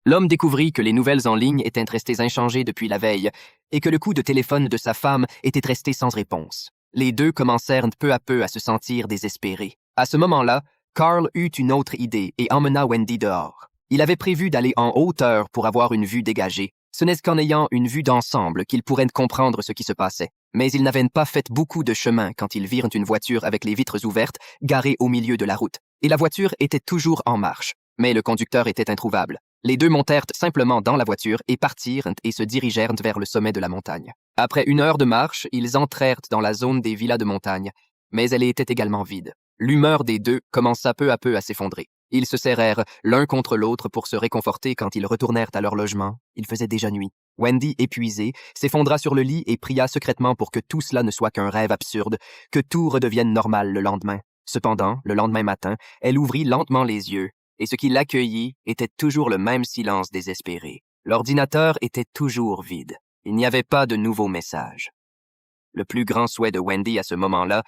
L'homme découvrit que les nouvelles en ligne étaient restées inchangées depuis la veille et que le coup de téléphone de sa femme était resté sans réponse. Les deux commencèrent peu à peu à se sentir désespérés. À ce moment-là, Carl eut une autre idée et emmena Wendy dehors. Il avait prévu d'aller en hauteur pour avoir une vue dégagée. Ce n'est qu'en ayant une vue d'ensemble qu'ils pourraient comprendre ce qui se passait. Mais ils n'avaient pas fait beaucoup de chemin quand ils virent une voiture avec les vitres ouvertes garée au milieu de la route. Et la voiture était toujours en marche, mais le conducteur était introuvable. Les deux montèrent simplement dans la voiture et partirent et se dirigèrent vers le sommet de la montagne. Après 1 heure de marche, ils entrèrent dans la zone des villas de montagne, mais elle était également vide. L'humeur des deux commença peu à peu à s'effondrer. Ils se serrèrent l'un contre l'autre pour se réconforter quand ils retournèrent à leur logement. Il faisait déjà nuit. Wendy, épuisée, s'effondra sur le lit et pria secrètement pour que tout cela ne soit qu'un rêve absurde, que tout redevienne normal le lendemain. Cependant, le lendemain matin, elle ouvrit lentement les yeux, et ce qui l'accueillit était toujours le même silence désespéré. L'ordinateur était toujours vide. Il n'y avait pas de nouveaux messages. Le plus grand souhait de Wendy à ce moment-là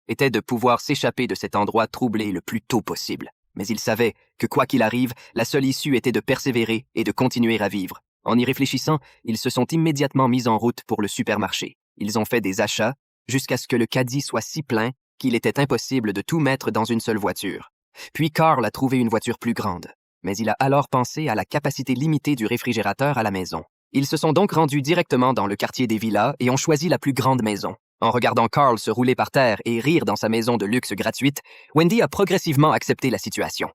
était de pouvoir s'échapper de cet endroit troublé le plus tôt possible. Mais il savait que quoi qu'il arrive, la seule issue était de persévérer et de continuer à vivre. En y réfléchissant, ils se sont immédiatement mis en route pour le supermarché. Ils ont fait des achats jusqu'à ce que le caddie soit si plein qu'il était impossible de tout mettre dans une seule voiture. Puis Carl a trouvé une voiture plus grande, mais il a alors pensé à la capacité limitée du réfrigérateur à la maison. Ils se sont donc rendus directement dans le quartier des villas et ont choisi la plus grande maison. En regardant Carl se rouler par terre et rire dans sa maison de luxe gratuite, Wendy a progressivement accepté la situation.